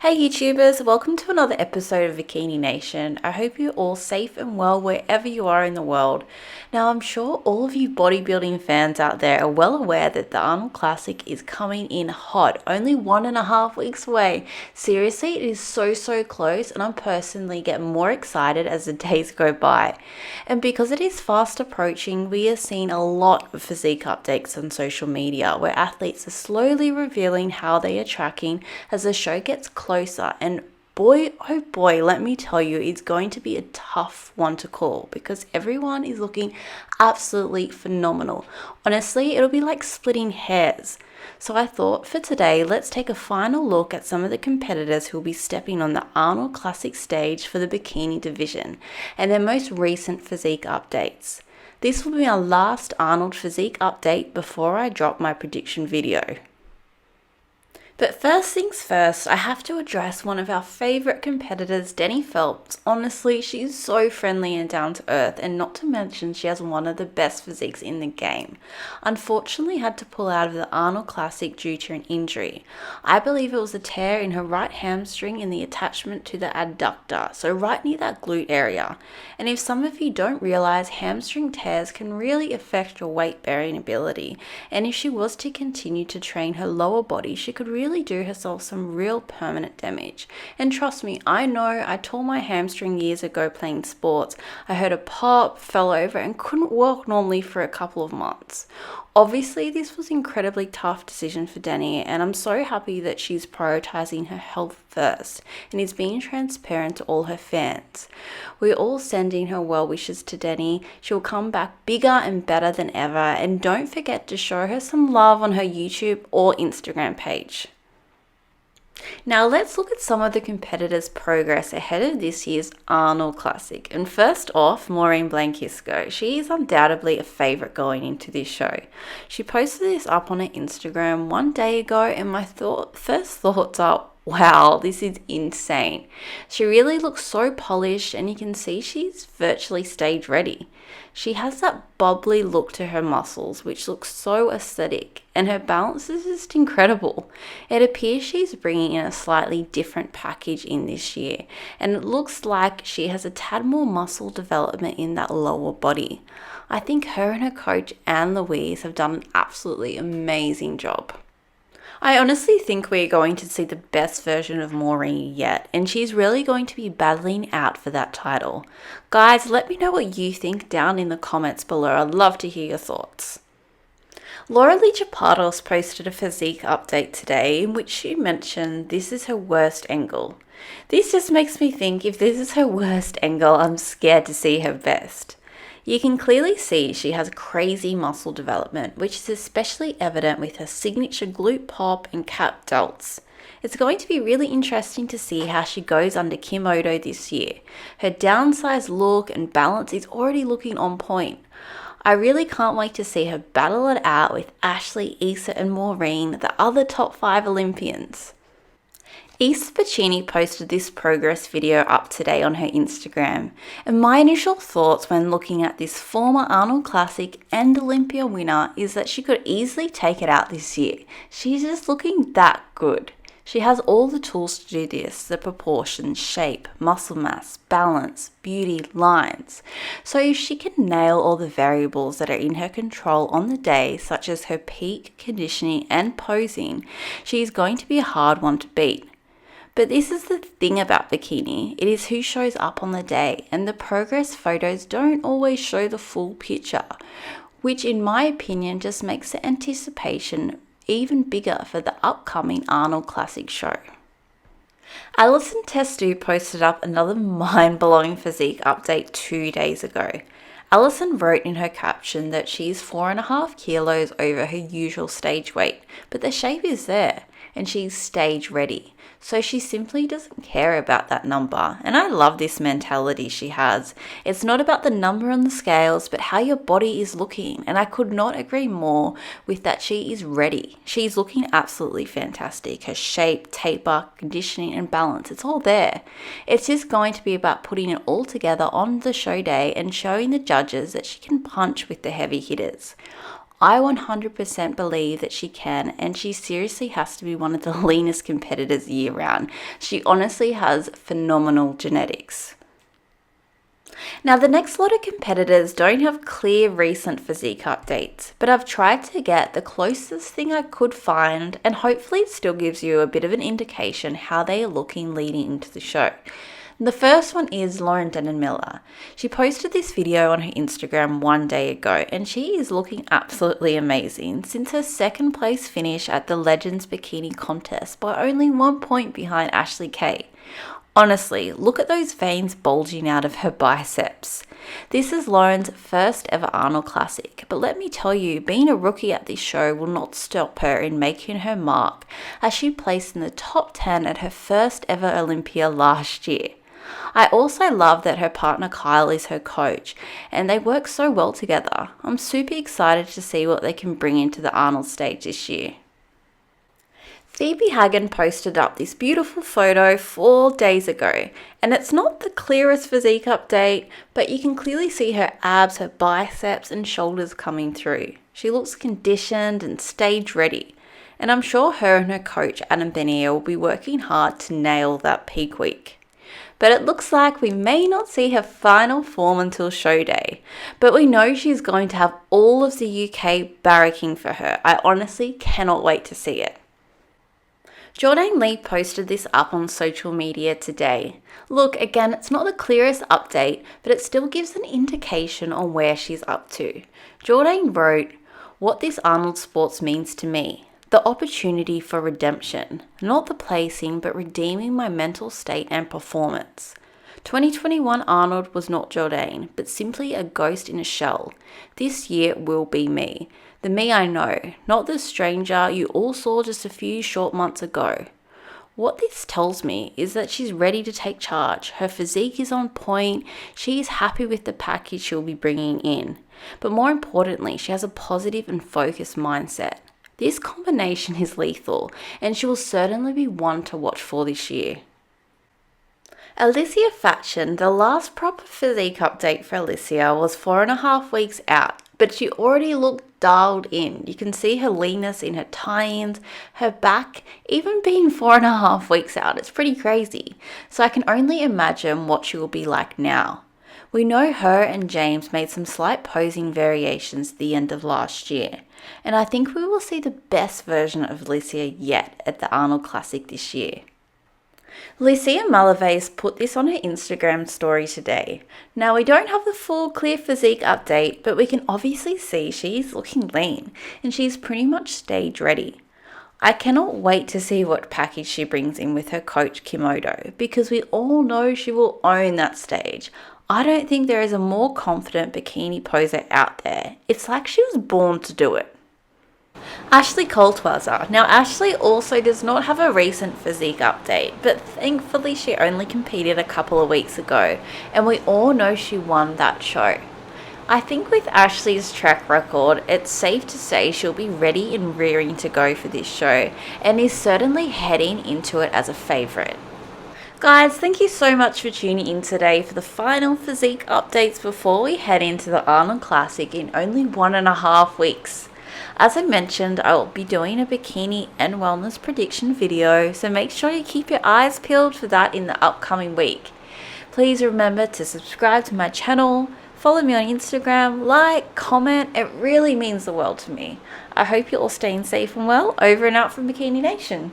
Hey YouTubers, welcome to another episode of Bikini Nation. I hope you're all safe and well wherever you are in the world. Now I'm sure all of you bodybuilding fans out there are well aware that the Arnold Classic is coming in hot, only 1.5 weeks away. Seriously, it is so close and I'm personally getting more excited as the days go by. And because it is fast approaching, we are seeing a lot of physique updates on social media where athletes are slowly revealing how they are tracking as the show gets closer, and boy oh boy, let me tell you, it's going to be a tough one to call because everyone is looking absolutely phenomenal. Honestly, it'll be like splitting hairs. So I thought for today, let's take a final look at some of the competitors who will be stepping on the Arnold Classic stage for the bikini division and their most recent physique updates. This will be our last Arnold physique update before I drop my prediction video. But first things first, I have to address one of our favourite competitors, Dani Phelps. Honestly, she's so friendly and down to earth, and not to mention she has one of the best physiques in the game. Unfortunately, had to pull out of the Arnold Classic due to an injury. I believe it was a tear in her right hamstring in the attachment to the adductor, so right near that glute area. And if some of you don't realise, hamstring tears can really affect your weight bearing ability, and if she was to continue to train her lower body, she could really do herself some real permanent damage. And trust me, I know, I tore my hamstring years ago playing sports. I heard a pop, fell over and couldn't walk normally for a couple of months. Obviously, this was an incredibly tough decision for Dani, and I'm so happy that she's prioritizing her health first and is being transparent to all her fans. We're all sending her well wishes to Dani. She'll come back bigger and better than ever, and don't forget to show her some love on her YouTube or Instagram page. Now let's look at some of the competitors' progress ahead of this year's Arnold Classic. And first off, Maureen Blankenship. She is undoubtedly a favourite going into this show. She posted this up on her Instagram one day ago, and my first thoughts are, wow, this is insane. She really looks so polished, and you can see she's virtually stage ready. She has that bubbly look to her muscles, which looks so aesthetic, and her balance is just incredible. It appears she's bringing in a slightly different package in this year, and it looks like she has a tad more muscle development in that lower body. I think her and her coach, Anne Louise, have done an absolutely amazing job. I honestly think we're going to see the best version of Maureen yet, and she's really going to be battling out for that title. Guys, let me know what you think down in the comments below. I'd love to hear your thoughts. Lauralie Chapados posted a physique update today in which she mentioned this is her worst angle. This just makes me think if this is her worst angle, I'm scared to see her best. You can clearly see she has crazy muscle development, which is especially evident with her signature glute pop and cap delts. It's going to be really interesting to see how she goes under Kimoto this year. Her downsized look and balance is already looking on point. I really can't wait to see her battle it out with Ashley, Issa and Maureen, the other top 5 Olympians. Eastpachini posted this progress video up today on her Instagram, and my initial thoughts when looking at this former Arnold Classic and Olympia winner is that she could easily take it out this year. She's just looking that good. She has all the tools to do this, the proportions, shape, muscle mass, balance, beauty, lines. So if she can nail all the variables that are in her control on the day, such as her peak, conditioning and posing, she is going to be a hard one to beat. But this is the thing about bikini, it is who shows up on the day, and the progress photos don't always show the full picture, which in my opinion just makes the anticipation even bigger for the upcoming Arnold Classic show. Allison Testu posted up another mind-blowing physique update 2 days ago. Allison wrote in her caption that she's 4.5 kilos over her usual stage weight, but the shape is there and she's stage ready. So she simply doesn't care about that number, and I love this mentality she has. It's not about the number on the scales, but how your body is looking, and I could not agree more with that. She is ready. She's looking absolutely fantastic. Her shape, taper, conditioning and balance, it's all there. It's just going to be about putting it all together on the show day and showing the judges that she can punch with the heavy hitters. I 100% believe that she can, and she seriously has to be one of the leanest competitors year round. She honestly has phenomenal genetics. Now, the next lot of competitors don't have clear recent physique updates, but I've tried to get the closest thing I could find, and hopefully it still gives you a bit of an indication how they are looking leading into the show. The first one is Dannenmiller. She posted this video on her Instagram one day ago, and she is looking absolutely amazing since her second place finish at the Legends Bikini contest by only 1 point behind Ashley Kay. Honestly, look at those veins bulging out of her biceps. This is Lauren's first ever Arnold Classic, but let me tell you, being a rookie at this show will not stop her in making her mark, as she placed in the top 10 at her first ever Olympia last year. I also love that her partner Kyle is her coach, and they work so well together. I'm super excited to see what they can bring into the Arnold stage this year. Phoebe Hogan posted up this beautiful photo 4 days ago, and it's not the clearest physique update, but you can clearly see her abs, her biceps and shoulders coming through. She looks conditioned and stage ready, and I'm sure her and her coach Adam Benier will be working hard to nail that peak week. But it looks like we may not see her final form until show day, but we know she's going to have all of the UK barracking for her. I honestly cannot wait to see it. Jourdanne posted this up on social media today. Look, again, it's not the clearest update, but it still gives an indication on where she's up to. Jourdanne wrote, "What this Arnold Sports means to me. The opportunity for redemption. Not the placing, but redeeming my mental state and performance. 2021 Arnold was not Jourdanne, but simply a ghost in a shell. This year will be me. The me I know, not the stranger you all saw just a few short months ago. What this tells me is that she's ready to take charge. Her physique is on point. She is happy with the package she'll be bringing in. But more importantly, she has a positive and focused mindset. This combination is lethal, and she will certainly be one to watch for this year." Alyssia Faction, the last proper physique update for Alyssia was 4.5 weeks out, but she already looked dialed in. You can see her leanness in her tie-ins, her back, even being 4.5 weeks out. It's pretty crazy. So I can only imagine what she will be like now. We know her and James made some slight posing variations at the end of last year, and I think we will see the best version of Alyssia yet at the Arnold Classic this year. Lucia Malavez put this on her Instagram story today. Now, we don't have the full clear physique update, but we can obviously see she's looking lean and she's pretty much stage ready. I cannot wait to see what package she brings in with her coach Kimodo, because we all know she will own that stage. I don't think there is a more confident bikini poser out there. It's like she was born to do it. Ashley Coltwaza. Now, Ashley also does not have a recent physique update, but thankfully she only competed a couple of weeks ago, and we all know she won that show. I think with Ashley's track record, it's safe to say she'll be ready and rearing to go for this show, and is certainly heading into it as a favourite. Guys, thank you so much for tuning in today for the final physique updates before we head into the Arnold Classic in only 1.5 weeks. As I mentioned, I will be doing a bikini and wellness prediction video, so make sure you keep your eyes peeled for that in the upcoming week. Please remember to subscribe to my channel, follow me on Instagram, like, comment, it really means the world to me. I hope you're all staying safe and well. Over and out from Bikini Nation.